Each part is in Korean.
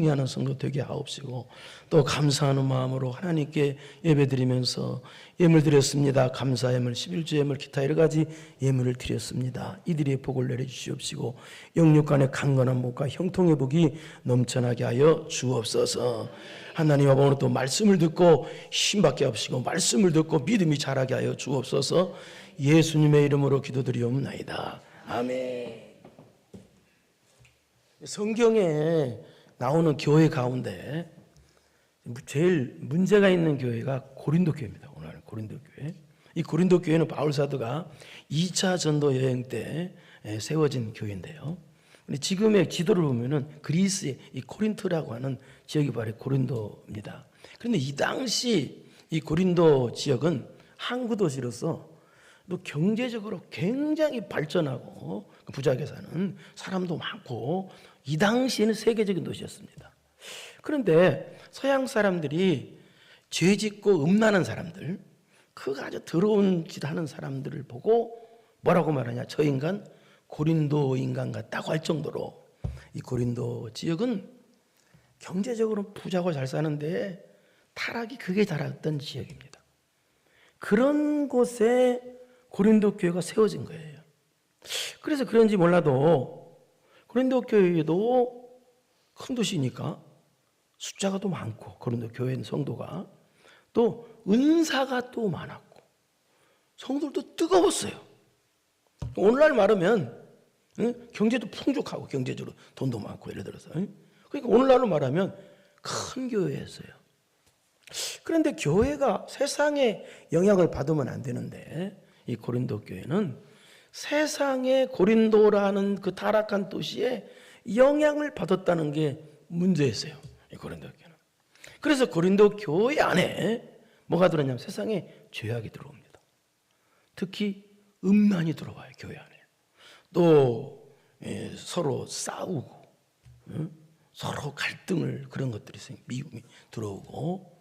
승리하는 성도 되게 하옵시고, 또 감사하는 마음으로 하나님께 예배드리면서 예물 드렸습니다. 감사 예물, 11조 예물, 기타 여러 가지 예물을 드렸습니다. 이들의 복을 내려주시옵시고 영육간의 강건한 목과 형통의 복이 넘쳐나게 하여 주옵소서. 하나님 아버지, 오늘 또 말씀을 듣고 힘받게 하옵시고 말씀을 듣고 믿음이 자라게 하여 주옵소서. 예수님의 이름으로 기도드리옵나이다. 아멘. 성경에 나오는 교회 가운데 제일 문제가 있는 교회가 고린도 교회입니다. 오늘 고린도 교회. 이 고린도 교회는 바울 사도가 2차 전도 여행 때 세워진 교회인데요. 근데 지금의 지도를 보면은 그리스의 이 코린토라고 하는 지역이 바로 고린도입니다. 그런데 이 당시 이 고린도 지역은 항구 도시로서 또 경제적으로 굉장히 발전하고 부자하게 사는 사람도 많고 이 당시에는 세계적인 도시였습니다. 그런데 서양 사람들이 죄 짓고 음란한 사람들, 그 아주 더러운 짓 하는 사람들을 보고 뭐라고 말하냐, 저 인간 고린도 인간 같다고 할 정도로 이 고린도 지역은 경제적으로 부자고 잘 사는데 타락이 극에 달했던 지역입니다. 그런 곳에 고린도 교회가 세워진 거예요. 그래서 그런지 몰라도 고린도 교회도 큰 도시니까 숫자가 또 많고, 고린도 교회 성도가 또 은사가 또 많았고 성도들도 뜨거웠어요. 오늘날 말하면 경제도 풍족하고 경제적으로 돈도 많고 예를 들어서, 그러니까 오늘날로 말하면 큰 교회였어요. 그런데 교회가 세상의 영향을 받으면 안 되는데 이 고린도 교회는 세상의 고린도라는 그 타락한 도시에 영향을 받았다는 게 문제였어요. 이 고린도 교회는. 그래서 고린도 교회 안에 뭐가 들어오냐면 세상에 죄악이 들어옵니다. 특히 음란이 들어와요. 교회 안에. 또 서로 싸우고 서로 갈등을, 그런 것들이 있어요. 미움이 들어오고,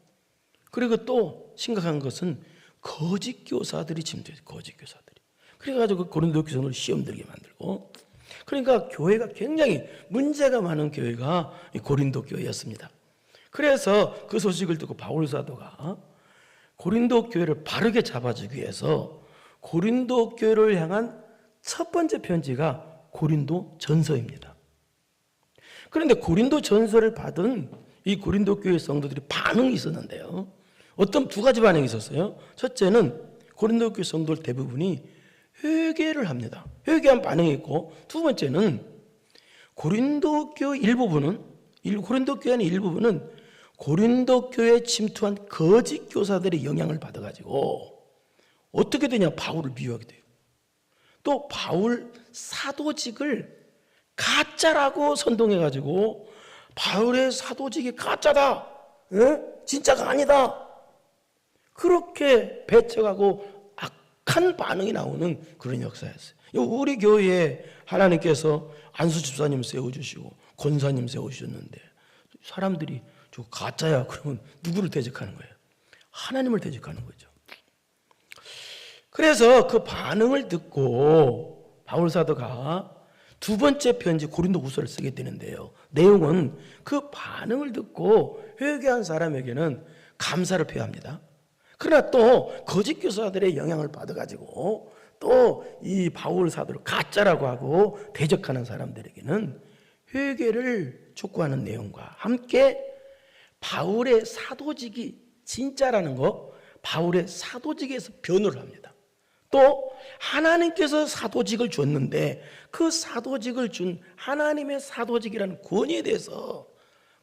그리고 또 심각한 것은 거짓 교사들이 침투해요. 거짓 교사들이. 그래가지고 고린도 교회를 시험 들게 만들고, 그러니까 교회가 굉장히 문제가 많은 교회가 고린도 교회였습니다. 그래서 그 소식을 듣고 바울 사도가 고린도 교회를 바르게 잡아주기 위해서 고린도 교회를 향한 첫 번째 편지가 고린도 전서입니다. 그런데 고린도 전서를 받은 이 고린도 교회 성도들이 반응이 있었는데요. 어떤 두 가지 반응이 있었어요. 첫째는 고린도 교회 성도들 대부분이 회개를 합니다. 회개한 반응이 있고, 두 번째는 고린도 교회 일부분은, 고린도 교회 안의 일부분은 고린도 교회에 침투한 거짓 교사들의 영향을 받아가지고 어떻게 되냐, 바울을 미워하게 돼요. 또 바울 사도직을 가짜라고 선동해가지고 바울의 사도직이 가짜다, 진짜가 아니다, 그렇게 배척하고 악한 반응이 나오는 그런 역사였어요. 우리 교회에 하나님께서 안수 집사님 세워주시고 권사님 세우셨는데 사람들이 저 가짜야 그러면 누구를 대적하는 거예요? 하나님을 대적하는 거죠. 그래서 그 반응을 듣고 바울 사도가 두 번째 편지 고린도후서를 쓰게 되는데요. 내용은 그 반응을 듣고 회개한 사람에게는 감사를 표합니다. 그러나 또 거짓 교사들의 영향을 받아가지고 또 이 바울 사도를 가짜라고 하고 대적하는 사람들에게는 회개를 촉구하는 내용과 함께 바울의 사도직이 진짜라는 거, 바울의 사도직에서 변호를 합니다. 또 하나님께서 사도직을 줬는데 그 사도직을 준 하나님의 사도직이라는 권위에 대해서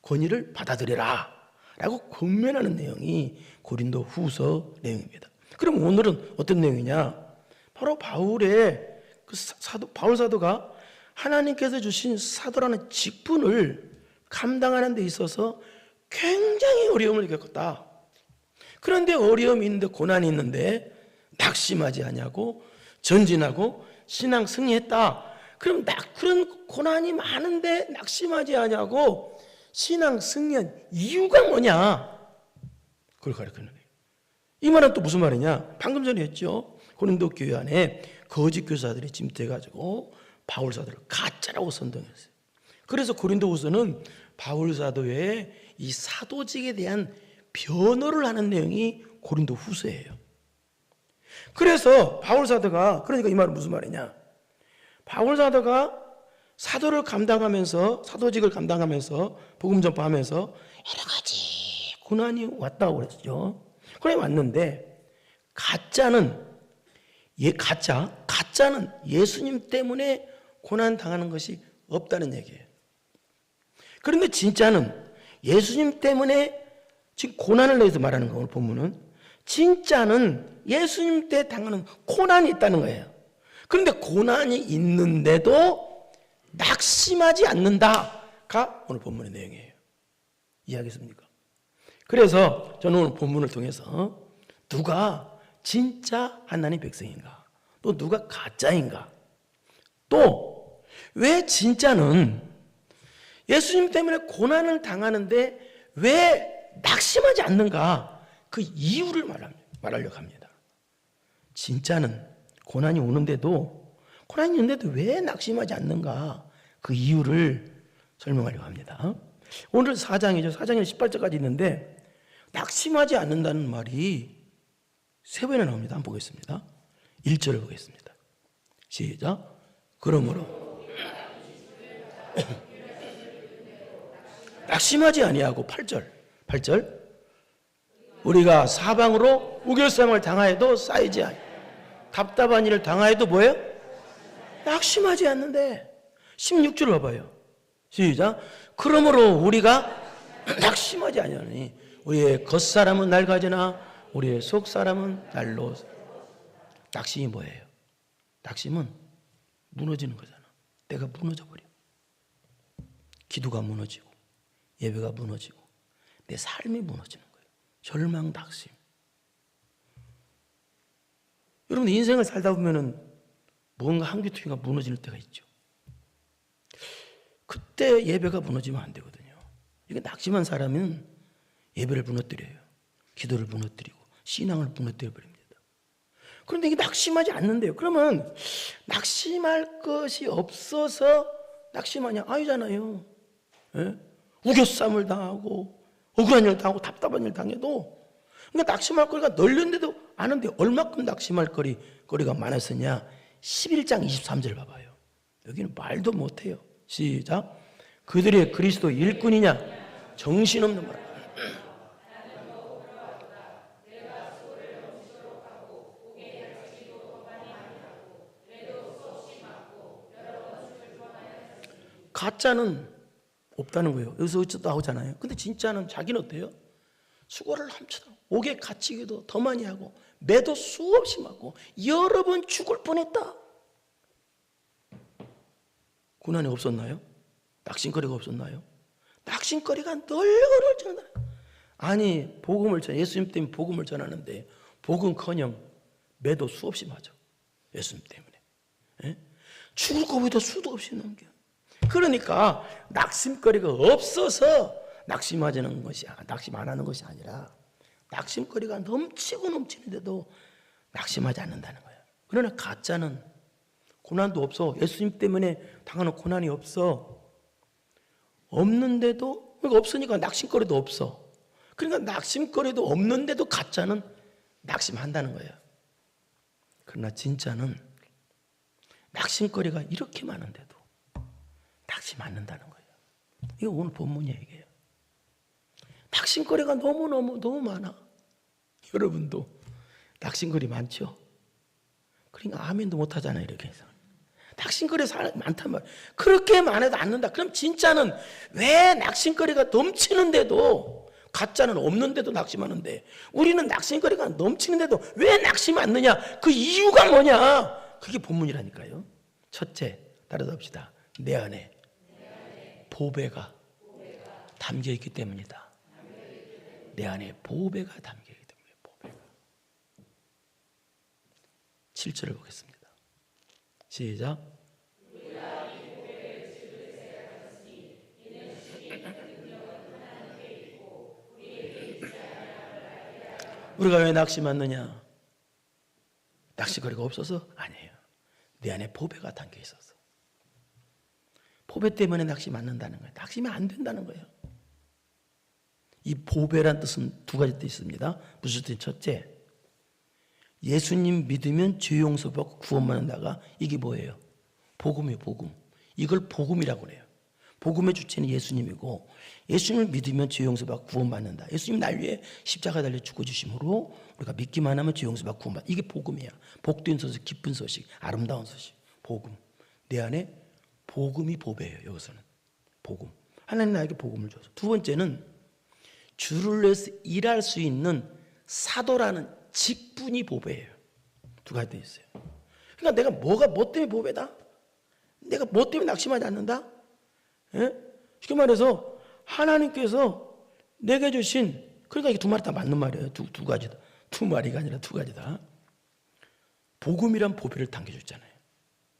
권위를 받아들여라 라고 권면하는 내용이 고린도 후서 내용입니다. 그럼 오늘은 어떤 내용이냐? 바로 바울의 바울 사도가 하나님께서 주신 사도라는 직분을 감당하는 데 있어서 굉장히 어려움을 겪었다. 그런데 어려움이 있는데, 고난이 있는데 낙심하지 않냐고, 전진하고 신앙 승리했다. 그럼 그런 고난이 많은데 낙심하지 않냐고 신앙 승리한 이유가 뭐냐? 그걸 가르치는 거예요. 이 말은 또 무슨 말이냐? 방금 전에 했죠. 고린도 교회 안에 거짓 교사들이 침투해가지고 바울 사도를 가짜라고 선동했어요. 그래서 고린도후서는 바울 사도의 이 사도직에 대한 변호를 하는 내용이 고린도 후서예요. 그래서 바울 사도가, 그러니까 이 말은 무슨 말이냐, 바울 사도가 사도를 감당하면서, 사도직을 감당하면서 복음 전파하면서 여러 가지 고난이 왔다고 그랬죠. 그래 왔는데 가짜는 예수님 때문에 고난 당하는 것이 없다는 얘기예요. 그런데 진짜는 예수님 때문에 지금 고난을 내서 말하는 거, 오늘 본문은 진짜는 예수님 때 당하는 고난이 있다는 거예요. 그런데 고난이 있는데도 낙심하지 않는다가 오늘 본문의 내용이에요. 이해하겠습니까? 그래서 저는 오늘 본문을 통해서 누가 진짜 하나님 백성인가, 또 누가 가짜인가, 또 왜 진짜는 예수님 때문에 고난을 당하는데 왜 낙심하지 않는가, 그 이유를 말하려고 합니다. 진짜는 고난이 있는데도 왜 낙심하지 않는가, 그 이유를 설명하려고 합니다. 오늘 4장이죠. 4장에 18절까지 있는데 낙심하지 않는다는 말이 3번이나 나옵니다. 한번 보겠습니다. 1절을 보겠습니다. 시작. 그러므로 낙심하지 아니하고 8절 우리가 사방으로 우겨쌈을 당하여도 쌓이지 아니, 답답한 일을 당하여도 뭐예요? 낙심하지 않는데. 16절 봐봐요. 시작. 그러므로 우리가 낙심하지 아니하니 우리의 겉사람은 낡아지나 우리의 속사람은 날로. 낙심이 뭐예요? 낙심은 무너지는 거잖아. 내가 무너져버려. 기도가 무너지고 예배가 무너지고 내 삶이 무너지는 거예요. 절망, 낙심. 여러분 인생을 살다 보면은 뭔가 한 귀퉁이가 무너질 때가 있죠. 그때 예배가 무너지면 안 되거든요. 이게 낙심한 사람은 예배를 무너뜨려요. 기도를 무너뜨리고 신앙을 무너뜨려 버립니다. 그런데 이게 낙심하지 않는데요. 그러면 낙심할 것이 없어서 낙심하냐? 아니잖아요. 예? 우겨쌈을 당하고 억울한 일 당하고 답답한 일 당해도, 그러니까 낙심할 거리가 널렸는데도 아는데 얼마큼 낙심할 거리가 많았었냐? 11장 23절 봐봐요. 여기는 말도 못해요. 시작. 그들의 그리스도 일꾼이냐? 정신없는 말. 가짜는 없다는 거예요. 여기서 어쩌다 나오잖아요. 근데 진짜는 자기는 어때요? 수고를 함치다 옥에 갇히기도 더 많이 하고 매도 수없이 맞고 여러 번 죽을 뻔했다. 고난이 없었나요? 낙심거리가 없었나요? 낙심거리가 널널 전하. 아니 복음을 예수님 때문에 복음을 전하는데 복음커녕 매도 수없이 맞아. 예수님 때문에. 예? 죽을 거보다 수도 없이 넘겨. 그러니까 낙심거리가 없어서 낙심 안 하는 것이 아니라 낙심거리가 넘치고 넘치는데도 낙심하지 않는다는 거예요. 그러나 가짜는 고난도 없어. 예수님 때문에 당하는 고난이 없는데도, 그러니까 없으니까 낙심거리도 없어. 그러니까 낙심거리도 없는데도 가짜는 낙심한다는 거예요. 그러나 진짜는 낙심거리가 이렇게 많은데도 낙심 않는다는 거예요. 이거 오늘 본문이 얘기해요. 낙심거리가 너무 많아. 여러분도 낙심거리 많죠? 그러니까 아멘도 못하잖아요. 이렇게 해서 낙심거리 많단 말이에요. 그렇게 많아도 않는다. 그럼 진짜는 왜 낙심거리가 넘치는데도, 가짜는 없는데도 낙심하는데 우리는 낙심거리가 넘치는데도 왜 낙심 않느냐? 그 이유가 뭐냐? 그게 본문이라니까요. 첫째, 따라서 합시다. 내 안에 보배가 담겨있기 때문이다. 내 안에 보배가 담겨있기 때문에. 보배가. 7절을 보겠습니다. 시작. 우리가 왜 낙심하느냐? 낙심거리가 없어서? 아니에요. 내 안에 보배가 담겨 있어서. 보배 때문에 낙심 않는다는 거예요. 낙심이 안 된다는 거예요. 이 보배란 뜻은 두 가지 뜻이 있습니다. 무슨 뜻이? 첫째, 예수님 믿으면 죄 용서받고 구원받는다가 이게 뭐예요? 복음이에요. 복음. 이걸 복음이라고 그래요. 복음의 주체는 예수님이고 예수님을 믿으면 죄 용서받고 구원받는다. 예수님 날 위해 십자가 달려 죽어주심으로 우리가 믿기만 하면 죄 용서받고 구원받는다. 이게 복음이야. 복된 소식, 기쁜 소식, 아름다운 소식. 복음. 내 안에 복음이 보배예요. 여기서는 복음. 하나님 나에게 복음을 줘서. 두 번째는 주를 위해서 일할 수 있는 사도라는 직분이 보배예요. 두 가지 돼 있어요. 그러니까 내가 뭐 때문에 보배다? 내가 뭐 때문에 낙심하지 않는다? 예? 쉽게 말해서 하나님께서 내게 주신, 그러니까 이게 두 마리 다 맞는 말이에요. 두 가지다. 두 마리가 아니라 두 가지다. 복음이란 보배를 당겨줬잖아요.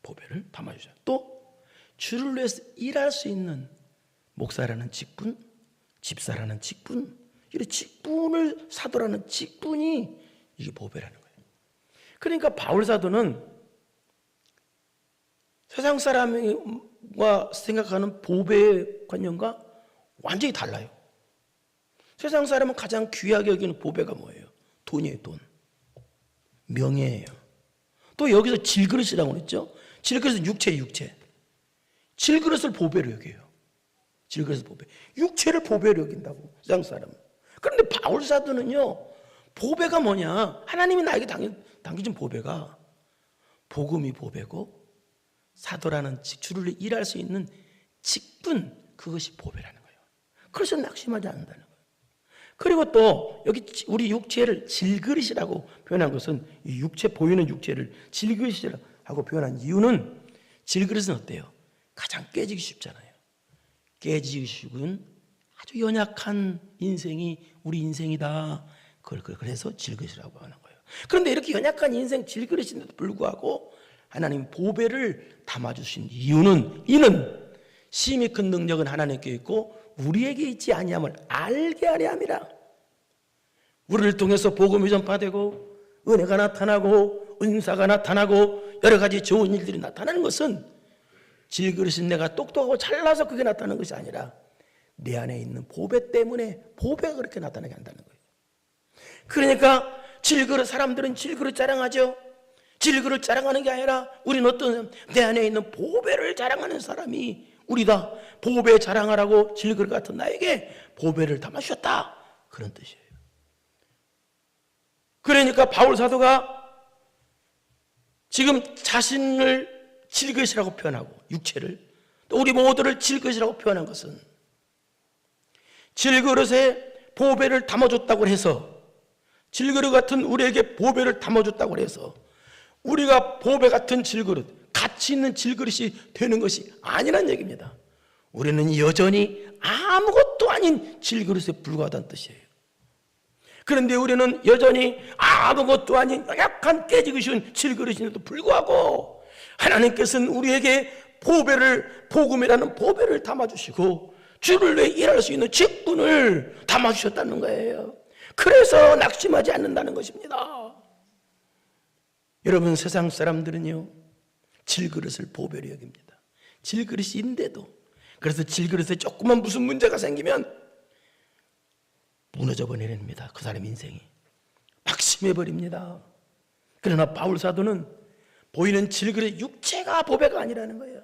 보배를 담아주잖아요. 또 주를 위해서 일할 수 있는 목사라는 직분, 집사라는 직분, 이런 직분을 사도라는 직분이 이게 보배라는 거예요. 그러니까 바울 사도는 세상 사람과 생각하는 보배의 관념과 완전히 달라요. 세상 사람은 가장 귀하게 여기는 보배가 뭐예요? 돈이에요. 돈. 명예예요. 또 여기서 질그릇이라고 그랬죠? 질그릇은 육체예요. 육체. 질그릇을 보배로 여겨요. 질그릇을 보배. 육체를 보배로 여긴다고 세상 사람은. 그런데 바울 사도는요, 보배가 뭐냐? 하나님이 나에게 당겨준 보배가 복음이 보배고 사도라는 주를 일할 수 있는 직분, 그것이 보배라는 거예요. 그래서 낙심하지 않는다는 거예요. 그리고 또 여기 우리 육체를 질그릇이라고 표현한 것은, 이 육체, 보이는 육체를 질그릇이라고 표현한 이유는, 질그릇은 어때요? 가장 깨지기 쉽잖아요. 깨지기 쉬운 아주 연약한 인생이 우리 인생이다. 그래서 질그릇이라고 하는 거예요. 그런데 이렇게 연약한 인생 질그릇인데도 불구하고 하나님 보배를 담아주신 이유는, 이는 심히 큰 능력은 하나님께 있고 우리에게 있지 아니함을 알게 하려 함이라. 우리를 통해서 복음이 전파되고 은혜가 나타나고 은사가 나타나고 여러 가지 좋은 일들이 나타나는 것은 질그릇인 내가 똑똑하고 잘나서 그게 나타나는 것이 아니라 내 안에 있는 보배 때문에 보배가 그렇게 나타나게 한다는 거예요. 그러니까 질그릇, 사람들은 질그릇 자랑하죠. 질그릇 자랑하는 게 아니라 우리는 어떤, 내 안에 있는 보배를 자랑하는 사람이 우리다. 보배 자랑하라고 질그릇 같은 나에게 보배를 담아주셨다. 그런 뜻이에요. 그러니까 바울 사도가 지금 자신을 질그릇이라고 표현하고 육체를, 또 우리 모두를 질그릇이라고 표현한 것은 질그릇에 보배를 담아줬다고 해서, 질그릇 같은 우리에게 보배를 담아줬다고 해서 우리가 보배 같은 질그릇, 가치 있는 질그릇이 되는 것이 아니란 얘기입니다. 우리는 여전히 아무것도 아닌 질그릇에 불과하다는 뜻이에요. 그런데 우리는 여전히 아무것도 아닌 약간 깨지기 쉬운 질그릇인데도 불구하고 하나님께서는 우리에게 보배를, 복음이라는 보배를 담아주시고 주를 위해 일할 수 있는 직분을 담아주셨다는 거예요. 그래서 낙심하지 않는다는 것입니다. 여러분, 세상 사람들은요, 질그릇을 보배로 여깁니다. 질그릇인데도. 그래서 질그릇에 조그만 무슨 문제가 생기면 무너져 버립니다. 그 사람 인생이 낙심해버립니다. 그러나 바울 사도는 보이는 질그릇 육체가 보배가 아니라는 거예요.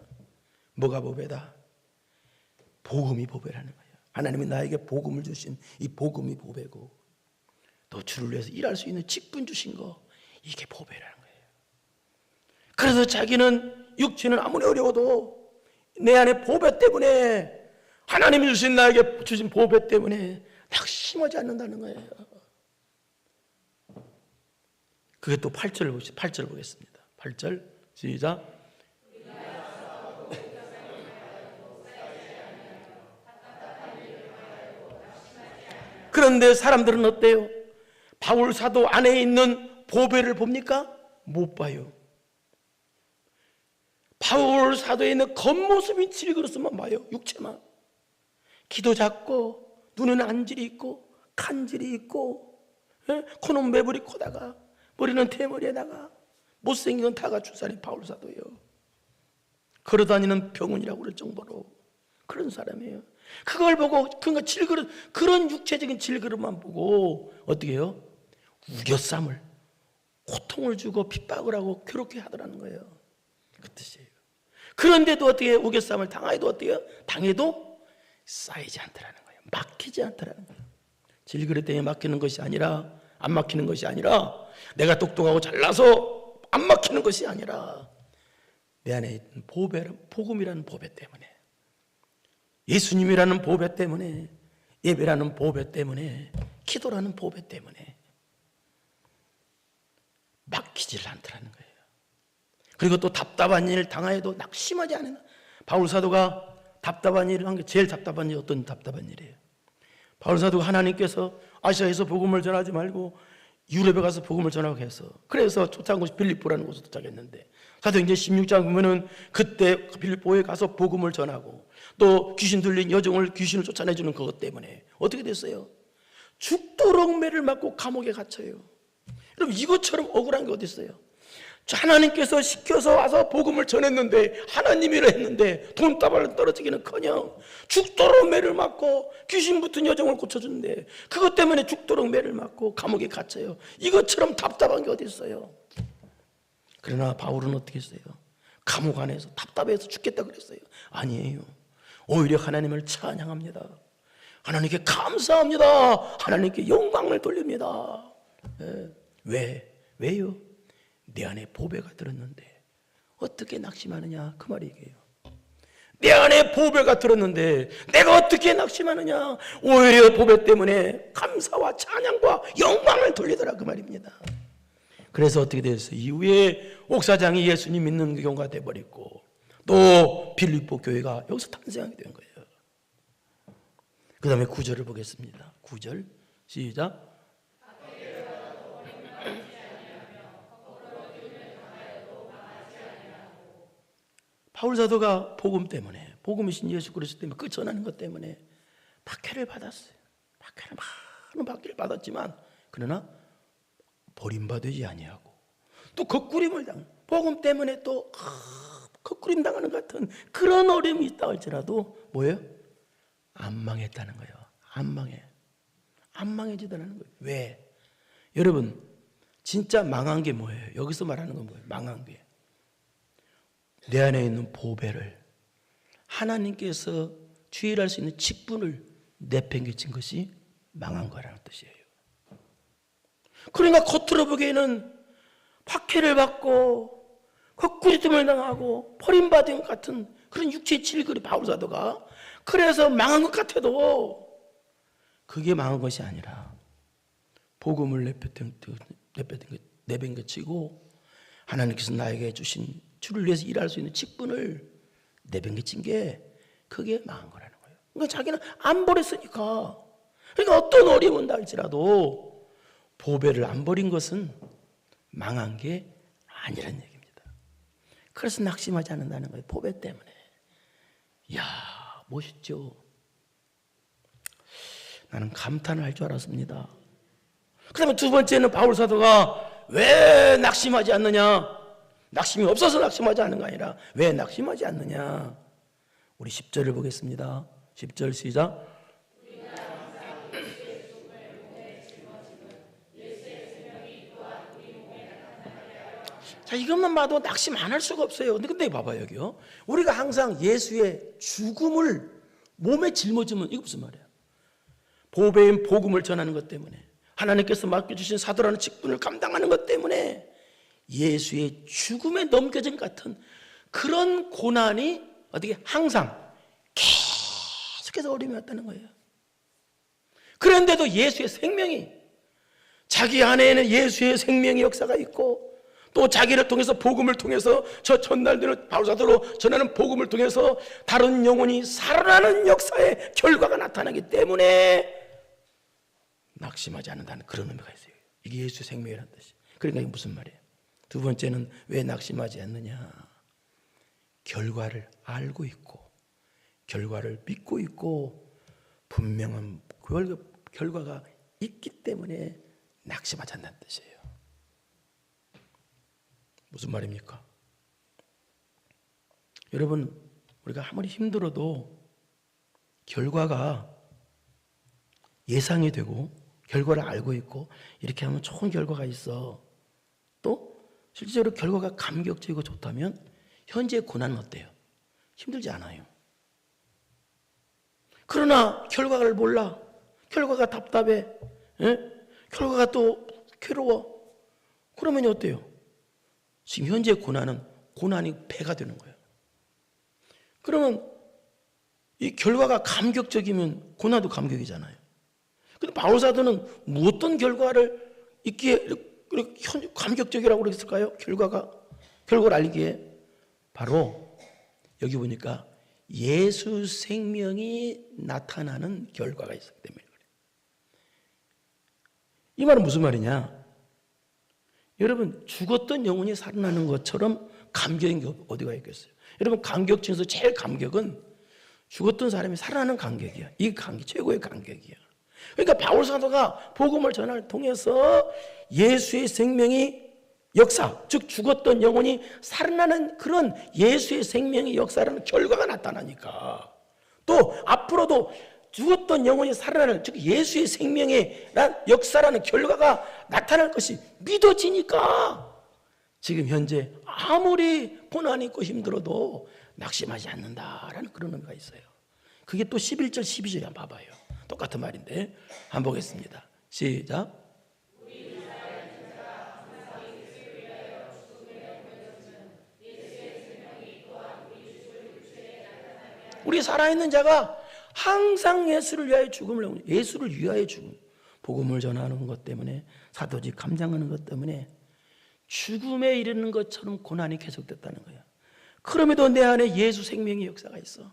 뭐가 보배다? 복음이 보배라는 거예요. 하나님이 나에게 복음을 주신 이 복음이 보배고, 또 주를 위해서 일할 수 있는 직분 주신 거, 이게 보배라는 거예요. 그래서 자기는, 육체는 아무리 어려워도 내 안에 보배 때문에, 하나님이 주신 나에게 주신 보배 때문에 낙심하지 않는다는 거예요. 그게 또 8절 보겠습니다. 8절 시작. 그런데 사람들은 어때요? 바울 사도 안에 있는 보배를 봅니까? 못 봐요. 바울 사도에 있는 겉모습인 질그릇만 봐요. 육체만. 키도 작고 눈은 안질이 있고 간질이 있고, 코는 매부리 코다가 머리는 대머리에다가 못생긴 건 다 갖춘 사람이 바울 사도예요. 걸어다니는 병원이라고 그럴 정도로 그런 사람이에요. 그걸 보고 그런 육체적인 질그릇만 보고 어떻게 해요? 우겨쌈을, 고통을 주고 핍박을 하고 괴롭게 하더라는 거예요. 그 뜻이에요. 그런데도 어떻게 해요? 우겨쌈을 당해도 어떻게 해요? 당해도 쌓이지 않더라는 거예요. 막히지 않더라는 거예요. 질그릇 때문에 막히는 것이 아니라, 안 막히는 것이 아니라, 내가 똑똑하고 잘나서 안 막히는 것이 아니라 내 안에 있는 복음이라는 보배 때문에, 예수님이라는 보배 때문에, 예배라는 보배 때문에, 기도라는 보배 때문에 막히질 않더라는 거예요. 그리고 또 답답한 일을 당하여도 낙심하지 않는, 바울 사도가 답답한 일을 한 게, 제일 답답한 일이 어떤 답답한 일이에요? 바울 사도가 하나님께서 아시아에서 복음을 전하지 말고 유럽에 가서 복음을 전하고 해서, 그래서 초청한 곳이 빌립보라는 곳에 도착했는데, 사도행전 16장 보면은 그때 빌립보에 가서 복음을 전하고 또 귀신 들린 여종을 귀신을 쫓아내주는 그것 때문에 어떻게 됐어요? 죽도록 매를 맞고 감옥에 갇혀요. 여러분, 이것처럼 억울한 게 어디 있어요? 하나님께서 시켜서 와서 복음을 전했는데, 하나님이라 했는데 돈다발로 떨어지기는커녕 죽도록 매를 맞고 귀신 붙은 여종을 고쳐주는데 그것 때문에 죽도록 매를 맞고 감옥에 갇혀요. 이것처럼 답답한 게 어디 있어요? 그러나 바울은 어떻게 했어요? 감옥 안에서 답답해서 죽겠다 그랬어요? 아니에요. 오히려 하나님을 찬양합니다. 하나님께 감사합니다. 하나님께 영광을 돌립니다. 왜요? 내 안에 보배가 들었는데 어떻게 낙심하느냐, 그 말이 이게요. 내 안에 보배가 들었는데 내가 어떻게 낙심하느냐, 오히려 보배 때문에 감사와 찬양과 영광을 돌리더라, 그 말입니다. 그래서 어떻게 됐어요? 이후에 옥사장이 예수님 믿는 경우가 돼버리고 또 빌립보 교회가 여기서 탄생하게 된 거예요. 그 다음에 9절을 보겠습니다. 9절 시작. 바울 사도가 복음 때문에, 복음이신 예수 그리스도 때문에, 그 전하는 것 때문에 박해를 받았어요. 많은 박해를 받았지만 그러나 버림받지 아니하고 또 거꾸림을 당하고, 복음 때문에 또 거꾸림 당하는 같은 그런 어려움이 있다 할지라도 뭐예요? 안 망했다는 거예요. 안 망해지다는 거예요. 왜? 여러분, 진짜 망한 게 뭐예요? 여기서 말하는 건 뭐예요? 망한 게 내 안에 있는 보배를, 하나님께서 주일할 수 있는 직분을 내팽개친 것이 망한 거라는 뜻이에요. 그러니까 겉으로 보기에는 박해를 받고 거꾸리뜸을 당하고 버림받은 것 같은 그런 육체의 질그릇 바울 사도가, 그래서 망한 것 같아도 그게 망한 것이 아니라 복음을 내팽개치고 하나님께서 나에게 주신, 주를 위해서 일할 수 있는 직분을 내팽개친 게 그게 망한 거라는 거예요. 그러니까 자기는 안 버렸으니까. 그러니까 어떤 어려움이 온다 할지라도 보배를 안 버린 것은 망한 게 아니라는 얘기입니다. 그래서 낙심하지 않는다는 거예요. 보배 때문에. 이야, 멋있죠. 나는 감탄을 할 줄 알았습니다. 그 다음에 두 번째는 바울 사도가 왜 낙심하지 않느냐, 낙심이 없어서 낙심하지 않는 거 아니라 왜 낙심하지 않느냐. 우리 10절을 보겠습니다. 10절 시작. 자, 이것만 봐도 낙심 안 할 수가 없어요. 근데 봐봐요, 여기요. 우리가 항상 예수의 죽음을 몸에 짊어지면 이거 무슨 말이에요? 보배인 복음을 전하는 것 때문에, 하나님께서 맡겨주신 사도라는 직분을 감당하는 것 때문에 예수의 죽음에 넘겨진 같은 그런 고난이 어떻게 항상 계속해서 어려움이 왔다는 거예요. 그런데도 예수의 생명이, 자기 안에는 예수의 생명의 역사가 있고 또 자기를 통해서, 복음을 통해서, 저 전달되는 바울사도로 전하는 복음을 통해서 다른 영혼이 살아나는 역사의 결과가 나타나기 때문에 낙심하지 않는다는 그런 의미가 있어요. 이게 예수의 생명이라는 뜻이. 그러니까 이게 무슨 말이에요? 두 번째는 왜 낙심하지 않느냐? 결과를 알고 있고 결과를 믿고 있고 분명한 결과가 있기 때문에 낙심하지 않는다는 뜻이에요. 무슨 말입니까? 여러분, 우리가 아무리 힘들어도 결과가 예상이 되고 결과를 알고 있고 이렇게 하면 좋은 결과가 있어. 또 실제로 결과가 감격적이고 좋다면 현재의 고난은 어때요? 힘들지 않아요. 그러나 결과를 몰라. 결과가 답답해. 결과가 또 괴로워. 그러면 어때요? 지금 현재의 고난은 고난이 배가 되는 거예요. 그러면 이 결과가 감격적이면 고난도 감격이잖아요. 근데 바울사도는 어떤 결과를 있기에 감격적이라고 그랬을까요? 결과를 알기에 바로 여기 보니까 예수 생명이 나타나는 결과가 있었기 때문에 그래요. 이 말은 무슨 말이냐? 여러분, 죽었던 영혼이 살아나는 것처럼 감격인 게 어디가 있겠어요? 여러분, 감격 중에서 제일 감격은 죽었던 사람이 살아나는 감격이야. 이 감격, 최고의 감격이야. 그러니까 바울 사도가 복음을 전할 통해서 예수의 생명이 역사, 즉 죽었던 영혼이 살아나는 그런 예수의 생명의 역사라는 결과가 나타나니까, 또 앞으로도 죽었던 영혼이 살아나는, 즉 예수의 생명의 역사라는 결과가 나타날 것이 믿어지니까 지금 현재 아무리 고난이 있고 힘들어도 낙심하지 않는다라는 그런 의미가 있어요. 그게 또 11절 12절에 한번 봐봐요. 똑같은 말인데 한번 보겠습니다. 시작. 우리 살아있는 자가 항상 예수를 위하여 죽음을, 예수를 위하여 죽음, 복음을 전하는 것 때문에, 사도직 감장하는 것 때문에 죽음에 이르는 것처럼 고난이 계속됐다는 거야. 그럼에도 내 안에 예수 생명의 역사가 있어.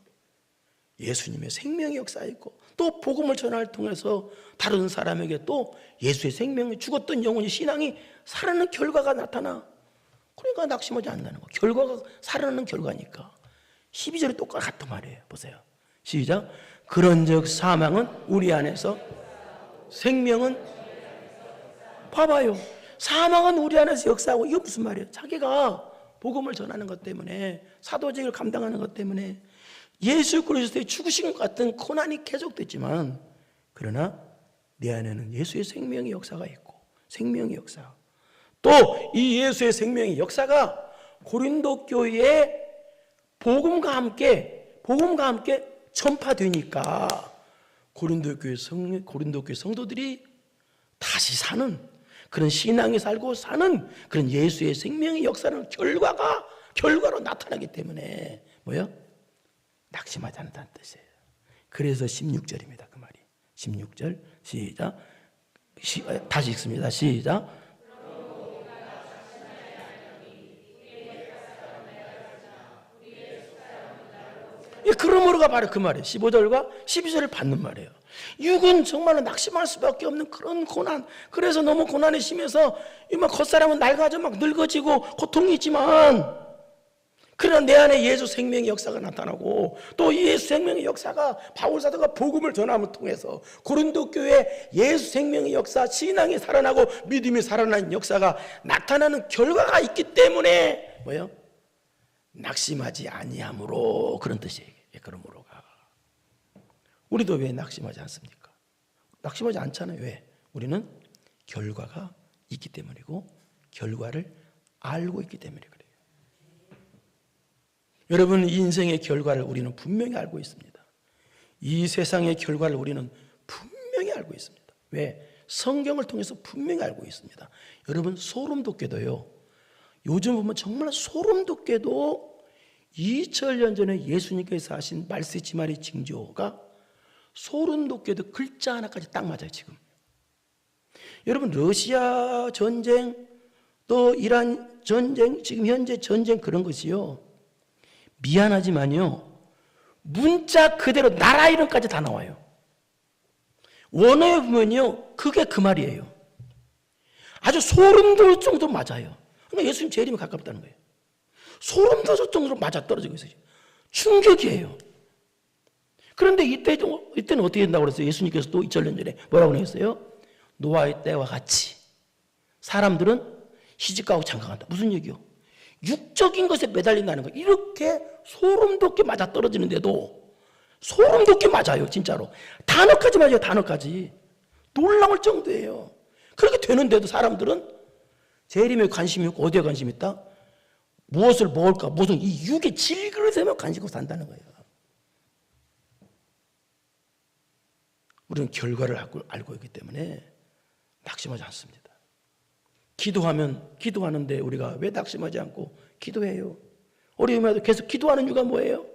예수님의 생명의 역사가 있고, 또 복음을 전할 통해서 다른 사람에게 또 예수의 생명이, 죽었던 영혼의 신앙이 살아나는 결과가 나타나. 그러니까 낙심하지 않는다는 거. 결과가 살아나는 결과니까. 12절이 똑같은 말이에요. 보세요. 시작. 그런즉 사망은 우리 안에서, 생명은, 봐봐요. 사망은 우리 안에서 역사하고, 이거 무슨 말이에요? 자기가 복음을 전하는 것 때문에, 사도직을 감당하는 것 때문에 예수 그리스도의 죽으신 것 같은 고난이 계속됐지만, 그러나 내 안에는 예수의 생명의 역사가 있고, 생명의 역사, 또 이 예수의 생명의 역사가 고린도 교회에 복음과 함께 전파되니까 고린도 교회 성도들이 다시 사는 그런 신앙이 살고 사는 그런 예수의 생명의 역사는 결과로 나타나기 때문에 뭐요? 낙심하지 않는다는 뜻이에요. 그래서 16절입니다. 그 말이. 16절 시작. 다시 읽습니다. 시작. 그러므로가 바로 그 말이에요. 15절과 12절을 받는 말이에요. 육은 정말로 낙심할 수밖에 없는 그런 고난. 그래서 너무 고난이 심해서 막 겉사람은 낡아져 막 늙어지고 고통이 있지만, 그러나 내 안에 예수 생명의 역사가 나타나고, 또 이 예수 생명의 역사가 바울사도가 복음을 전함을 통해서 고린도 교회 예수 생명의 역사, 신앙이 살아나고 믿음이 살아나는 역사가 나타나는 결과가 있기 때문에 뭐예요? 낙심하지 아니함으로, 그런 뜻이에요. 그러므로가. 우리도 왜 낙심하지 않습니까? 낙심하지 않잖아요. 왜? 우리는 결과가 있기 때문이고 결과를 알고 있기 때문에 그래요. 여러분, 인생의 결과를 우리는 분명히 알고 있습니다. 이 세상의 결과를 우리는 분명히 알고 있습니다. 왜? 성경을 통해서 분명히 알고 있습니다. 여러분, 소름 돋게도요, 요즘 보면 정말 소름 돋게도 2000년 전에 예수님께서 하신 말세지말의 징조가 소름 돋게도 글자 하나까지 딱 맞아요. 지금 여러분, 러시아 전쟁, 또 이란 전쟁, 지금 현재 전쟁, 그런 것이요, 미안하지만요, 문자 그대로 나라 이름까지 다 나와요. 원어에 보면요, 그게 그 말이에요. 아주 소름 돋을 정도로 맞아요. 그러니까 예수님 제 이름이 가깝다는 거예요. 소름 돋을 정도로 맞아떨어지고 있어요. 충격이에요. 그런데 이때는 어떻게 된다고 그랬어요? 예수님께서 또 2000년 전에 뭐라고 했어요? 노아의 때와 같이 사람들은 시집가고 장가간다. 무슨 얘기요? 육적인 것에 매달린다는 거예요. 이렇게 소름 돋게 맞아떨어지는데도 소름 돋게 맞아요. 진짜로. 단어까지 맞아요. 단어까지. 놀라울 정도예요. 그렇게 되는데도 사람들은 재림에 관심이 없고 어디에 관심이 있다? 무엇을 먹을까? 무슨 이 육의 질그릇에만 관심을 산다는 거예요. 우리는 결과를 알고 있기 때문에 낙심하지 않습니다. 기도하는데 우리가 왜 낙심하지 않고 기도해요? 어려움에도 계속 기도하는 이유가 뭐예요?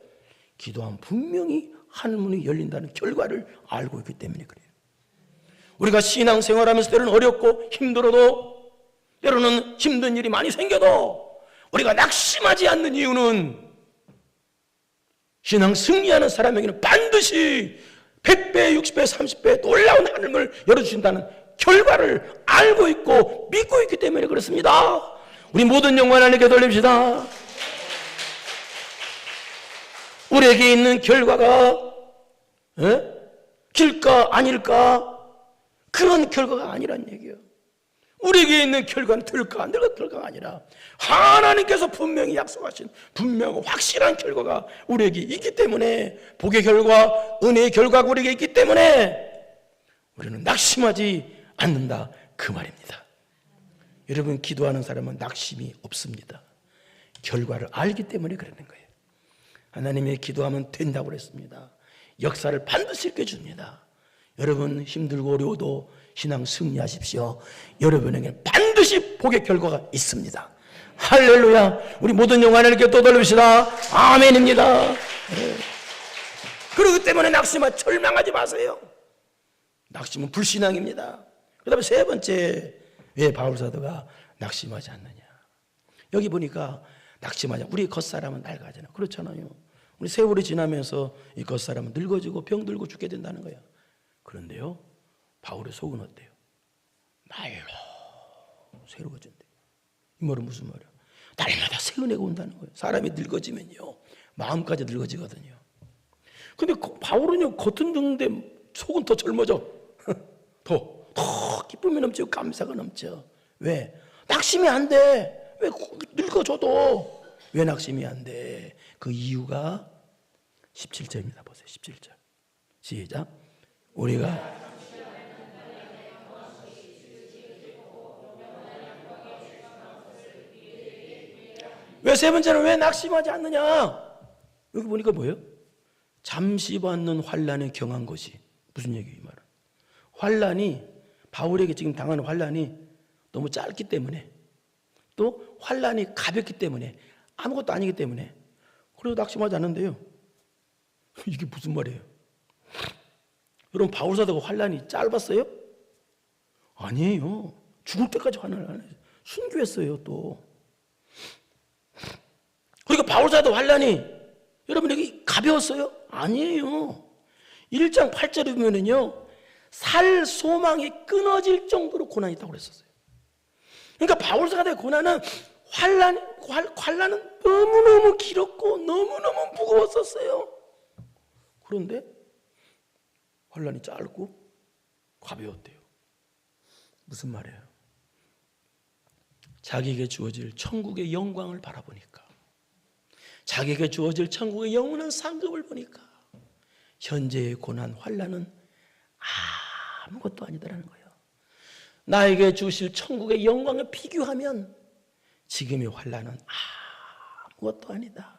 기도하면 분명히 하늘문이 열린다는 결과를 알고 있기 때문에 그래요. 우리가 신앙생활하면서 때로는 어렵고 힘들어도 때로는 힘든 일이 많이 생겨도 우리가 낙심하지 않는 이유는 신앙 승리하는 사람에게는 반드시 100배, 60배, 30배 놀라운 하늘을 열어주신다는 결과를 알고 있고 믿고 있기 때문에 그렇습니다. 우리 모든 영광 하나님께 돌립시다. 우리에게 있는 결과가 길까 아닐까 그런 결과가 아니란 얘기예요. 우리에게 있는 결과는 될까 안 될까 결과가 아니라 하나님께서 분명히 약속하신 분명하고 확실한 결과가 우리에게 있기 때문에 복의 결과, 은혜의 결과가 우리에게 있기 때문에 우리는 낙심하지 않는다 그 말입니다. 여러분 기도하는 사람은 낙심이 없습니다. 결과를 알기 때문에 그러는 거예요. 하나님의 기도하면 된다고 그랬습니다. 역사를 반드시 일으켜줍니다. 여러분 힘들고 어려워도 신앙 승리하십시오. 여러분에게 반드시 복의 결과가 있습니다. 할렐루야. 우리 모든 영광 하나님께 또 돌립시다. 아멘입니다. 그렇기 때문에 낙심하지 절망하지 마세요. 낙심은 불신앙입니다. 그 다음에 세 번째, 왜 바울사도가 낙심하지 않느냐. 여기 보니까 낙심하지, 우리 겉사람은 낡아지나 그렇잖아요. 우리 세월이 지나면서 이 겉사람은 늙어지고 병들고 죽게 된다는 거야. 그런데요 바울의 속은 어때요? 날로 새로워진대요. 이 말은 무슨 말이야? 날마다 새 은혜가 온다는 거예요. 사람이 늙어지면요 마음까지 늙어지거든요. 근데 바울은요 겉은 늙는데 속은 더 젊어져. 더 기쁨이 넘치고 감사가 넘쳐. 왜? 낙심이 안 돼. 왜 늙어져도 왜 낙심이 안 돼? 그 이유가 17절입니다. 보세요. 17절 시작. 우리가 왜 세 번째는 왜 낙심하지 않느냐? 여기 보니까 뭐예요? 잠시 받는 환난에 경한 것이 무슨 얘기예요? 이 말은 환난이 바울에게 지금 당하는 환난이 너무 짧기 때문에 또 환난이 가볍기 때문에 아무것도 아니기 때문에 그래도 낙심하지 않는데요. 이게 무슨 말이에요? 여러분 바울사도가 환난이 짧았어요? 아니에요. 죽을 때까지 환난을 안 해요. 순교했어요 또. 그러니까 바울사도 환난이 여러분에게 가벼웠어요? 아니에요. 1장 8절에 보면은요 살 소망이 끊어질 정도로 고난이 있다고 그랬었어요. 그러니까 바울사도의 고난은 환난은 너무너무 길었고 너무너무 무거웠었어요. 그런데 환난이 짧고 가벼웠대요. 무슨 말이에요? 자기에게 주어질 천국의 영광을 바라보니까, 자기에게 주어질 천국의 영원한 상급을 보니까 현재의 고난, 환난은 아무것도 아니다라는 거예요. 나에게 주실 천국의 영광에 비교하면 지금의 환난은 아무것도 아니다.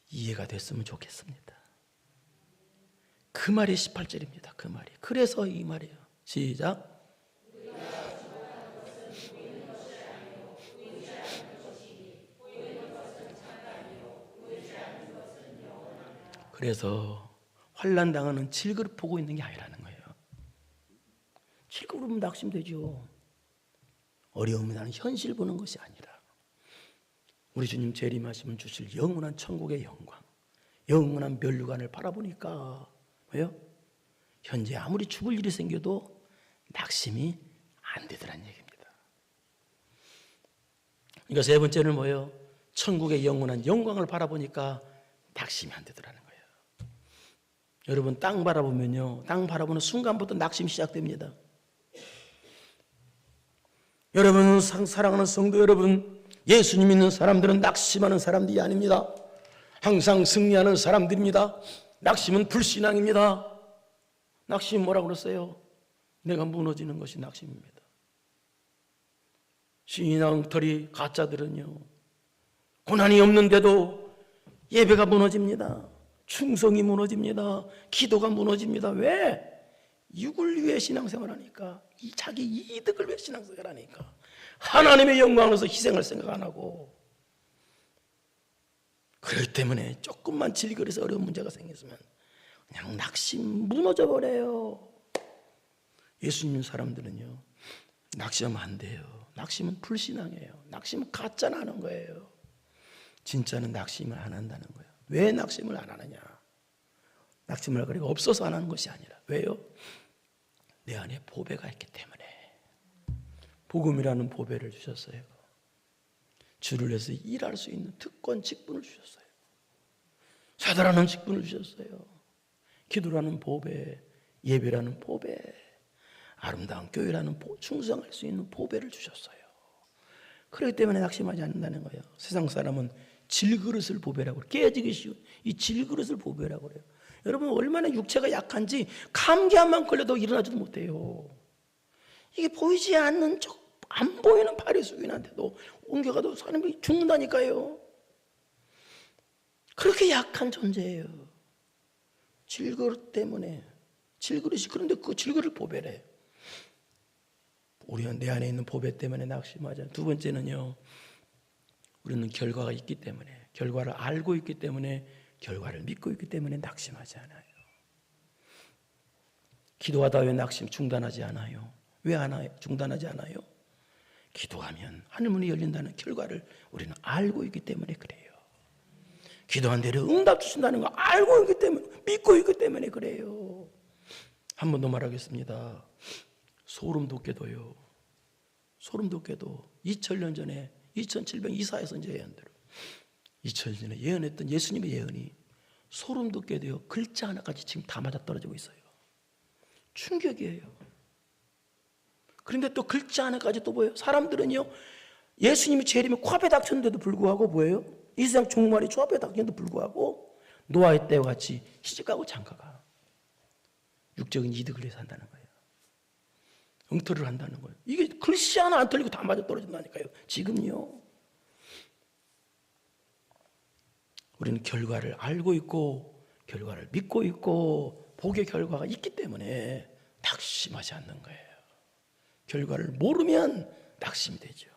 이해가 됐으면 좋겠습니다. 그 말이 18절입니다. 그 말이. 그래서 이 말이에요. 시작. 그래서 환난 당하는 질그릇 보고 있는 게 아니라는 거예요. 질그릇 보면 낙심되죠. 어려움이 나는 현실 보는 것이 아니라 우리 주님 재림하시면 주실 영원한 천국의 영광, 영원한 면류관을 바라보니까 왜요? 현재 아무리 죽을 일이 생겨도 낙심이 안 되더란 얘기입니다. 그러니까 세 번째는 뭐예요? 천국의 영원한 영광을 바라보니까 낙심이 안 되더라는 거예요. 여러분 땅 바라보면요, 땅 바라보는 순간부터 낙심이 시작됩니다. 여러분 사랑하는 성도 여러분, 예수님 믿는 사람들은 낙심하는 사람들이 아닙니다. 항상 승리하는 사람들입니다. 낙심은 불신앙입니다. 낙심 뭐라고 그랬어요? 내가 무너지는 것이 낙심입니다. 신앙털이 가짜들은요, 고난이 없는데도 예배가 무너집니다. 충성이 무너집니다. 기도가 무너집니다. 왜? 육을 위해 신앙생활하니까, 자기 이득을 위해 신앙생활하니까, 하나님의 영광을 위해서 희생할 생각 안 하고. 그렇기 때문에 조금만 질그려서 어려운 문제가 생겼으면 그냥 낙심 무너져 버려요. 예수님 사람들은요, 낙심하면 안 돼요. 낙심은 불신앙이에요. 낙심은 가짜나 하는 거예요. 진짜는 낙심을 안 한다는 거예요. 왜 낙심을 안 하느냐? 낙심을 할 거리가 없어서 안 하는 것이 아니라, 왜요? 내 안에 보배가 있기 때문에. 복음이라는 보배를 주셨어요. 주를 위해서 일할 수 있는 특권, 직분을 주셨어요. 사달하는 직분을 주셨어요. 기도라는 보배, 예배라는 보배, 아름다운 교회라는 충성할 수 있는 보배를 주셨어요. 그렇기 때문에 낙심하지 않는다는 거예요. 세상 사람은 질그릇을 보배라고 그래요. 깨지기 쉬운 이 질그릇을 보배라고 그래요. 여러분, 얼마나 육체가 약한지 감기한만 걸려도 일어나지도 못해요. 이게 보이지 않는 안 보이는 파리수인한테도 옮겨가도 사람이 죽는다니까요. 그렇게 약한 존재예요. 질그릇 때문에. 질그릇이, 그런데 그 질그릇 보배래. 우리는 내 안에 있는 보배 때문에 낙심하잖아요. 두 번째는요, 우리는 결과가 있기 때문에, 결과를 알고 있기 때문에, 결과를 믿고 있기 때문에 낙심하지 않아요. 기도하다 왜 낙심 중단하지 않아요? 왜 중단하지 않아요? 기도하면 하늘문이 열린다는 결과를 우리는 알고 있기 때문에 그래요. 기도한 대로 응답 주신다는 거 알고 있기 때문에, 믿고 있기 때문에 그래요. 한 번 더 말하겠습니다. 소름 돋게도요, 소름 돋게도 2000년 전에 2724의 선지 예언대로 2000년 전에 예언했던 예수님의 예언이 소름 돋게도요, 글자 하나까지 지금 다 맞아떨어지고 있어요. 충격이에요. 그런데 또 글자 하나까지 또 뭐예요? 사람들은요, 예수님이 재림이 코앞에 닥쳤는데도 불구하고 뭐예요? 이 세상 종말이 코앞에 닥쳤는데도 불구하고 노아의 때와 같이 시집가고 장가가 육적인 이득을 위해서 한다는 거예요. 엉터리를 한다는 거예요. 이게 글씨 하나 안 틀리고 다 맞아 떨어진다니까요. 지금요, 우리는 결과를 알고 있고 결과를 믿고 있고 복의 결과가 있기 때문에 낙심하지 않는 거예요. 결과를 모르면 낙심이 되죠.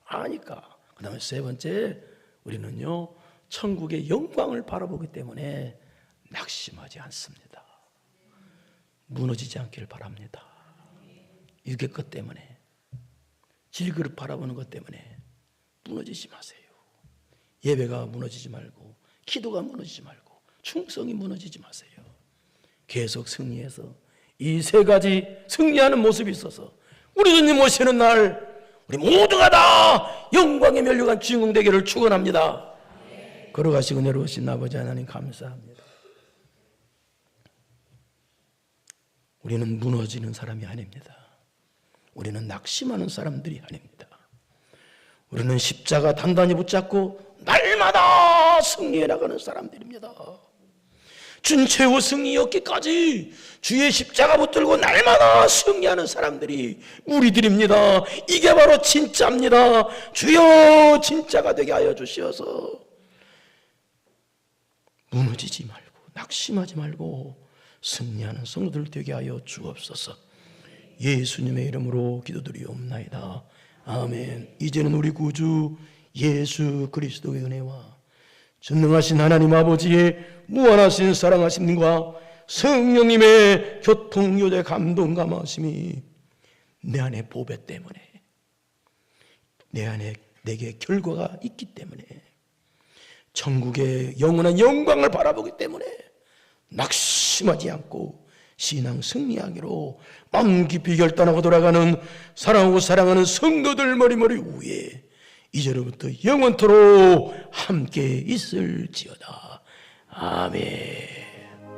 아니까. 그 다음에 세 번째, 우리는요, 천국의 영광을 바라보기 때문에 낙심하지 않습니다. 무너지지 않기를 바랍니다. 육의 것 때문에, 질그릇 바라보는 것 때문에 무너지지 마세요. 예배가 무너지지 말고, 기도가 무너지지 말고, 충성이 무너지지 마세요. 계속 승리해서 이 세 가지 승리하는 모습이 있어서 우리 주님 오시는 날 우리 모두가 다 영광의 멸류관 주인공 되기를 축원합니다. 걸어가시고 내려오신 아버지 하나님 감사합니다. 우리는 무너지는 사람이 아닙니다. 우리는 낙심하는 사람들이 아닙니다. 우리는 십자가 단단히 붙잡고 날마다 승리해 나가는 사람들입니다. 준 최후 승리 얻기까지 주의 십자가 붙들고 날마다 승리하는 사람들이 우리들입니다. 이게 바로 진짜입니다. 주여 진짜가 되게 하여 주시어서 무너지지 말고 낙심하지 말고 승리하는 성도들 되게 하여 주옵소서. 예수님의 이름으로 기도드리옵나이다. 아멘. 이제는 우리 구주 예수 그리스도의 은혜와 전능하신 하나님 아버지의 무한하신 사랑하심과 성령님의 교통요대 감동 감하심이 내 안에 보배 때문에, 내 안에 내게 결과가 있기 때문에, 천국의 영원한 영광을 바라보기 때문에 낙심하지 않고 신앙 승리하기로 마음 깊이 결단하고 돌아가는 사랑하고 사랑하는 성도들 머리머리 위에 이제로부터 영원토록 함께 있을지어다. 아멘.